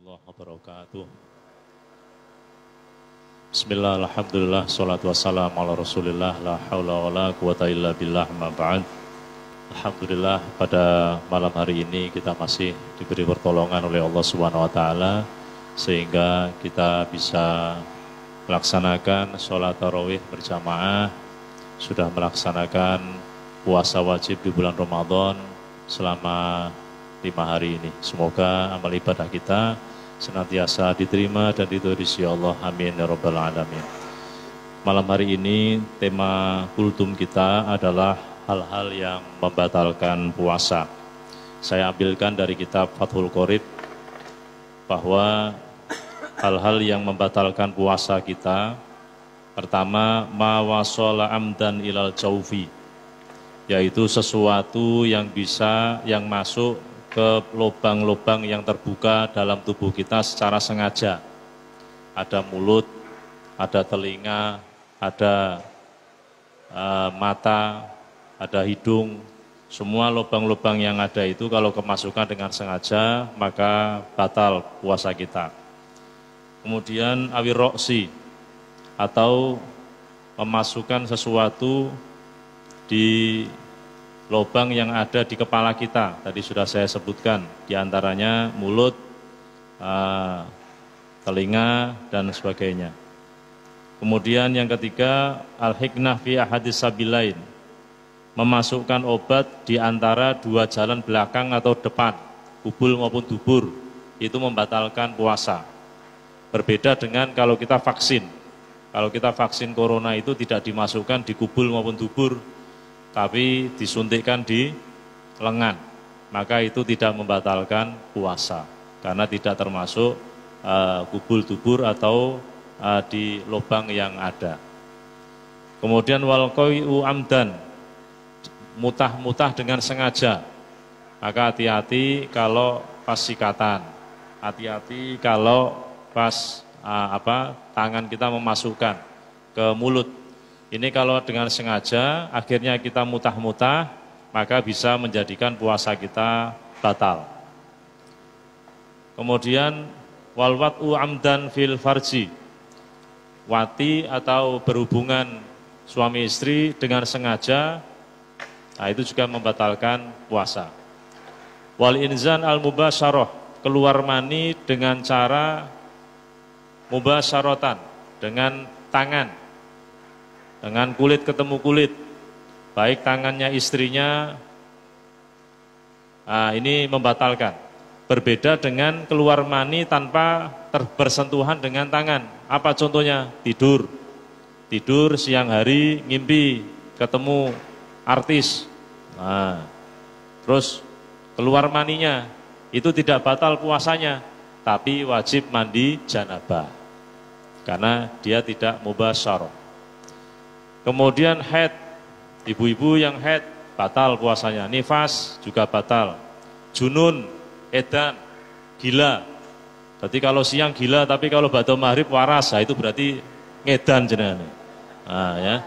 warahmatullahi wabarakatuh. Bismillah, alhamdulillah, salatu wassalamu ala rasulillah, la hawla wa la quwata illa billah, ma ba'd. Alhamdulillah, pada malam hari ini kita masih diberi pertolongan oleh Allah Subhanahu wa Ta'ala sehingga kita bisa melaksanakan sholat tarawih berjamaah, sudah melaksanakan puasa wajib di bulan Ramadan selama 5 hari ini. Semoga amal ibadah kita senantiasa diterima dan diridhoi Allah. Amin ya rabbal alamin. Malam hari ini tema kultum kita adalah hal-hal yang membatalkan puasa. Saya ambilkan dari kitab Fathul Qorib bahwa hal-hal yang membatalkan puasa kita, pertama, ma wasala amdan ilal jaufi, yaitu sesuatu yang masuk ke lubang-lubang yang terbuka dalam tubuh kita secara sengaja. Ada mulut, ada telinga, ada mata, ada hidung. Semua lubang-lubang yang ada itu kalau kemasukan dengan sengaja, maka batal puasa kita. Kemudian awir roksi, atau memasukkan sesuatu di lubang yang ada di kepala kita. Tadi sudah saya sebutkan, diantaranya mulut, telinga, dan sebagainya. Kemudian yang ketiga, al-hiknah fi ahadis sabilain, memasukkan obat di antara dua jalan belakang atau depan, kubul maupun dubur, itu membatalkan puasa. Berbeda dengan kalau kita vaksin. Kalau kita vaksin corona itu tidak dimasukkan di kubul maupun dubur, tapi disuntikkan di lengan, maka itu tidak membatalkan puasa karena tidak termasuk kubul dubur atau di lubang yang ada. Kemudian wal qai'u amdan, mutah-mutah dengan sengaja, maka hati-hati kalau pas sikatan, hati-hati kalau pas tangan kita memasukkan ke mulut. Ini kalau dengan sengaja, akhirnya kita mutah-mutah, maka bisa menjadikan puasa kita batal. Kemudian, wal wat'u amdan fil farji, wati atau berhubungan suami istri dengan sengaja, nah itu juga membatalkan puasa. Wal inzan al mubasyarah, keluar mani dengan cara mubasyaratan, dengan tangan, dengan kulit ketemu kulit, baik tangannya istrinya, ini membatalkan. Berbeda dengan keluar mani tanpa bersentuhan dengan tangan. Apa contohnya? Tidur siang hari, ngimpi ketemu artis, terus keluar maninya, itu tidak batal puasanya, tapi wajib mandi janabah, karena dia tidak mubasyarah. Kemudian haid, ibu-ibu yang haid batal puasanya, nifas juga batal, junun, edan, gila. Berarti kalau siang gila, tapi kalau ba'da maghrib waras, itu berarti ngedan jenengan. Ya,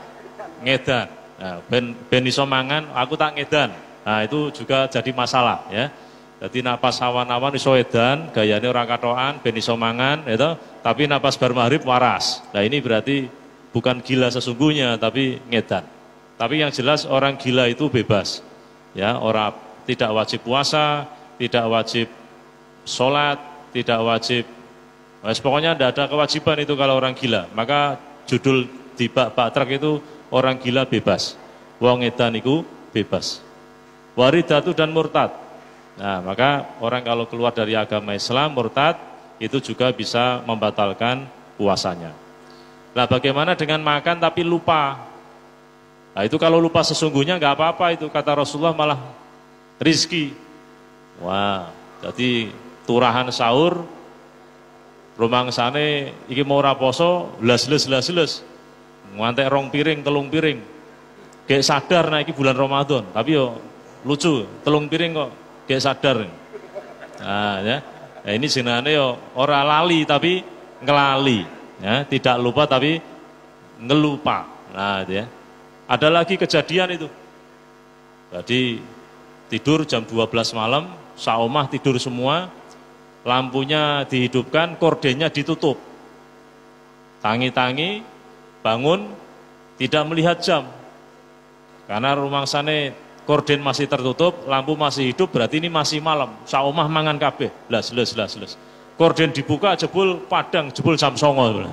ngedan. Nah, ben iso mangan, aku tak ngedan. Nah, itu juga jadi masalah ya. Jadi napas awan-awan iso edan, gayane ora katokan, ben iso mangan, itu, tapi napas bar maghrib waras. Nah, ini berarti bukan gila sesungguhnya, tapi ngedan. Tapi yang jelas orang gila itu bebas. Ya, orang tidak wajib puasa, tidak wajib sholat, tidak wajib. Pokoknya tidak ada kewajiban itu kalau orang gila. Maka judul di bak truk itu orang gila bebas. Wong ngedan itu bebas. Waridatu dan murtad. Nah, maka orang kalau keluar dari agama Islam murtad itu juga bisa membatalkan puasanya. Nah, bagaimana dengan makan tapi lupa? Nah, itu kalau lupa sesungguhnya nggak apa-apa, itu kata Rasulullah malah rizki. Wah, jadi turahan sahur, rumangsane iki mau raposo, les, ngantek rong piring, telung piring. Kayak sadar nah iki bulan Ramadan, tapi yo lucu, telung piring kok kayak sadar. Nah, ya. Nah, ini jenenge yo ora lali tapi ngelali. Ya, tidak lupa tapi ngelupa. Nah, ya. Ada lagi kejadian itu. Jadi tidur jam 12 malam, saomah tidur semua, lampunya dihidupkan, kordennya ditutup. Tangi-tangi, bangun, tidak melihat jam. Karena rumangsane korden masih tertutup, lampu masih hidup, berarti ini masih malam. Saomah mangan kabeh, las. Korden dibuka, jebul padang, jebul jam 09.00.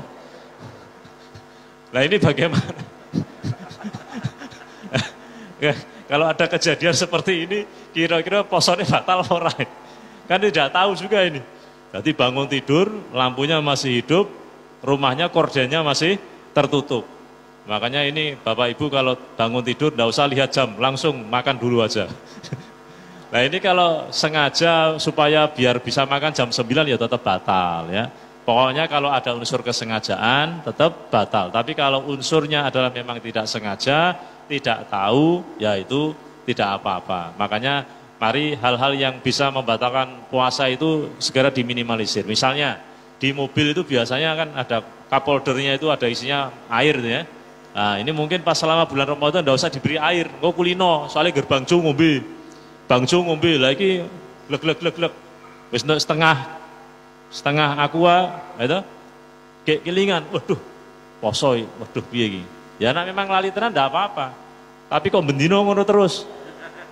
Nah ini bagaimana? Kalau ada kejadian seperti ini, kira-kira posone batal ora? Kan tidak tahu juga ini. Jadi bangun tidur, lampunya masih hidup, rumahnya kordennya masih tertutup. Makanya ini Bapak Ibu kalau bangun tidur tidak usah lihat jam, langsung makan dulu aja. Nah ini kalau sengaja supaya biar bisa makan jam 9 ya tetap batal ya. Pokoknya kalau ada unsur kesengajaan tetap batal. Tapi kalau unsurnya adalah memang tidak sengaja, tidak tahu, ya itu tidak apa-apa. Makanya mari hal-hal yang bisa membatalkan puasa itu segera diminimalisir. Misalnya di mobil itu biasanya kan ada cup holdernya itu ada isinya air ya. Nah ini mungkin pas selama bulan Ramadan tidak usah diberi air, kok kulino, soalnya gerbang cu ngombe. Bangcu ngombe lagi glek. Wis setengah aqua itu kayak kelingan. Waduh, posoi, waduh piye iki. Ya nek memang lali tenan ndak apa-apa. Tapi kok bendino ngono terus.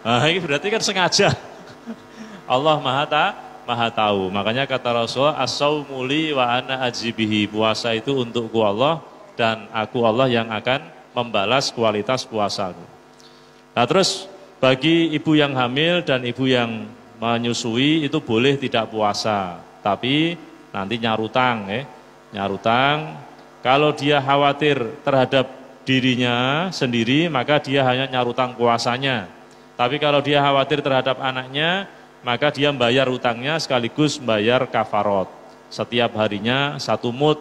Nah, ini berarti kan sengaja. Allah Maha tahu. Makanya kata Rasulullah, as-saumu li wa ana ajibihi. Puasa itu untukku Allah dan aku Allah yang akan membalas kualitas puasaku. Nah, terus bagi ibu yang hamil dan ibu yang menyusui itu boleh tidak puasa, tapi nanti nyarutang ya. Nyarutang, kalau dia khawatir terhadap dirinya sendiri, maka dia hanya nyarutang puasanya. Tapi kalau dia khawatir terhadap anaknya, maka dia membayar utangnya sekaligus membayar kafarot. Setiap harinya 1 mud.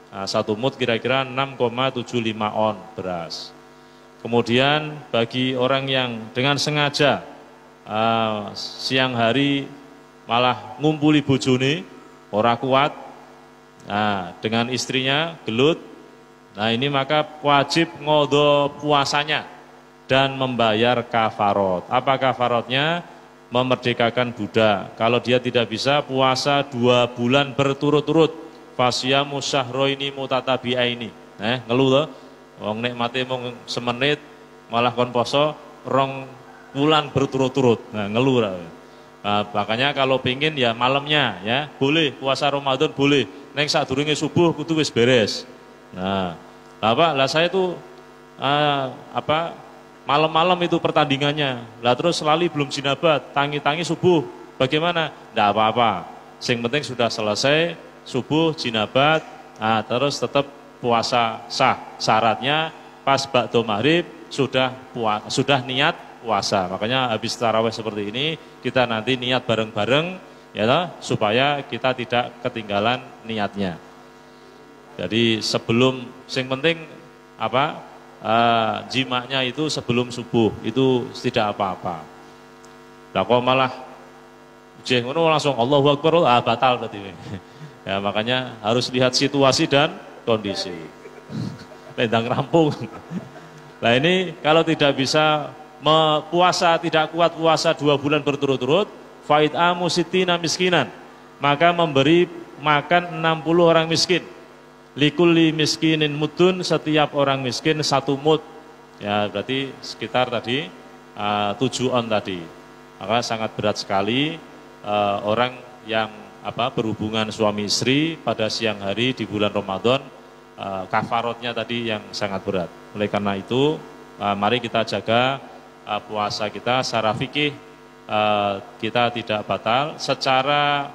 Nah, 1 mud kira-kira 6,75 on beras. Kemudian bagi orang yang dengan sengaja siang hari malah ngumpuli bojone, ora kuat, nah, dengan istrinya gelut, nah ini maka wajib ngodo puasanya dan membayar kafarot. Apa kafarotnya? Memerdekakan budak. Kalau dia tidak bisa puasa 2 bulan berturut-turut, fasyamu syahroini mutatabi'aini. Ngeluh loh. Wong nek mati mung semenit malah kon poso 2 bulan berturut-turut. Nah, ngeluh lah. Nah, makanya kalau pingin ya malamnya ya, boleh puasa Ramadan boleh. Neng sadurunge subuh kudu wis beres. Nah, lah saya tuh malam-malam itu pertandingannya. Lah terus lali belum jinabat, tangi-tangi subuh. Bagaimana? Enggak apa-apa. Sing penting sudah selesai subuh jinabat, nah terus tetap puasa sah. Syaratnya pas ba'da maghrib sudah niat puasa. Makanya habis tarawih seperti ini kita nanti niat bareng-bareng ya toh, supaya kita tidak ketinggalan niatnya. Jadi sebelum sing penting jimaknya itu sebelum subuh itu tidak apa-apa. Lah kok malah ngono langsung Allahu Akbar batal berarti. Ya makanya harus lihat situasi dan kondisi. Lendang rampung. Nah ini kalau tidak bisa puasa, tidak kuat puasa 2 bulan berturut-turut, faid'amu sittina miskinan, maka memberi makan 60 orang miskin. Likulli miskinin mudun, setiap orang miskin 1 mud. Ya berarti sekitar tadi 7 on tadi. Maka sangat berat sekali orang yang berhubungan suami istri pada siang hari di bulan Ramadan, kafarotnya tadi yang sangat berat. Oleh karena itu mari kita jaga puasa kita secara fikih, kita tidak batal, secara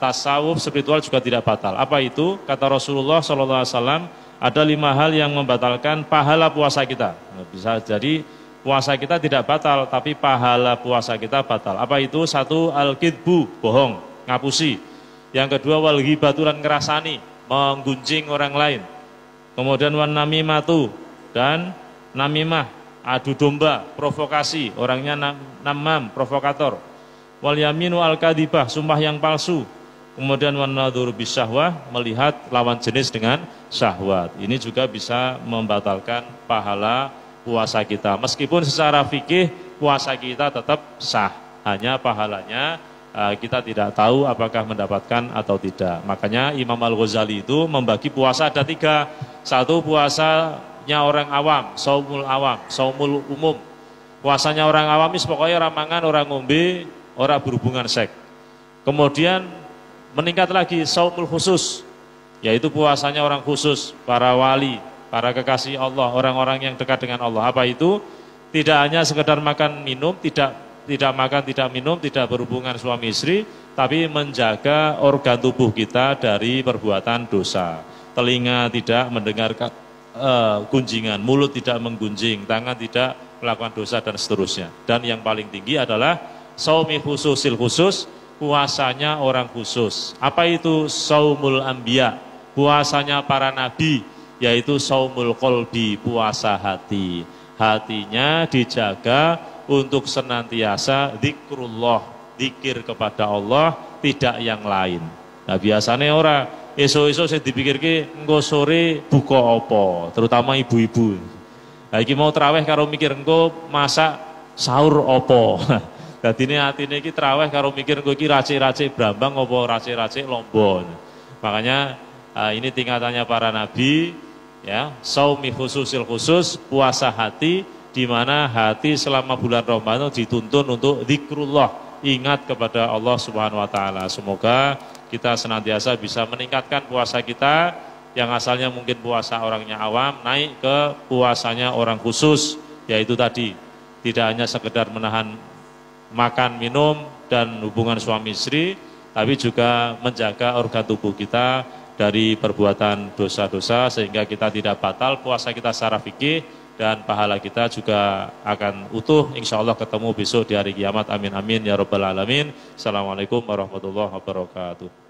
tasawuf spiritual juga tidak batal. Apa itu? Kata Rasulullah SAW, ada 5 hal yang membatalkan pahala puasa kita. Bisa jadi puasa kita tidak batal, tapi pahala puasa kita batal. Apa itu? 1, al-kidbu, bohong, ngapusi. Yang kedua, wal ghibatu, ngerasani, menggunjing orang lain. Kemudian wan namimatu, dan namimah, adu domba, provokasi, orangnya namam, provokator. Wal yaminu al-kadibah, sumpah yang palsu. Kemudian wan nadhur bisyahwah, melihat lawan jenis dengan syahwat. Ini juga bisa membatalkan pahala puasa kita. Meskipun secara fikih puasa kita tetap sah, hanya pahalanya kita tidak tahu apakah mendapatkan atau tidak. Makanya Imam Al-Ghazali itu membagi puasa ada 3. Satu, puasanya orang awam, saumul umum. Puasanya orang awam itu pokoknya orang mangan, orang ngombe, orang berhubungan seks. Kemudian meningkat lagi saumul khusus, yaitu puasanya orang khusus, para wali, para kekasih Allah, orang-orang yang dekat dengan Allah. Apa itu? Tidak hanya sekedar makan minum, tidak makan, tidak minum, tidak berhubungan suami istri, tapi menjaga organ tubuh kita dari perbuatan dosa. Telinga tidak mendengarkan gunjingan, mulut tidak menggunjing, tangan tidak melakukan dosa dan seterusnya. Dan yang paling tinggi adalah saumi khususil khusus, puasanya orang khusus. Apa itu? Saumul anbiya, puasanya para nabi, yaitu saumul qalbi, puasa hati. Hatinya dijaga untuk senantiasa zikrullah, zikir kepada Allah, tidak yang lain. Nah, biasanya orang esok-esok saya dipikirke engko sore buka apa, terutama ibu-ibu. Nah, iki mau traweh karo mikir engko masak sahur apa. Dadine atine iki traweh karo mikir engko iki racik-racik brambang apa racik-racik lombon. Makanya ini tingkatannya para nabi, ya, saumi khususil khusus, puasa hati, di mana hati selama bulan Ramadan dituntun untuk zikrullah, ingat kepada Allah Subhanahu wa taala. Semoga kita senantiasa bisa meningkatkan puasa kita yang asalnya mungkin puasa orangnya awam, naik ke puasanya orang khusus, yaitu tadi tidak hanya sekedar menahan makan, minum, dan hubungan suami istri, tapi juga menjaga organ tubuh kita dari perbuatan dosa-dosa, sehingga kita tidak batal puasa kita secara fikih, dan pahala kita juga akan utuh, insya Allah ketemu besok di hari kiamat. Amin amin ya rabbal alamin. Assalamualaikum warahmatullahi wabarakatuh.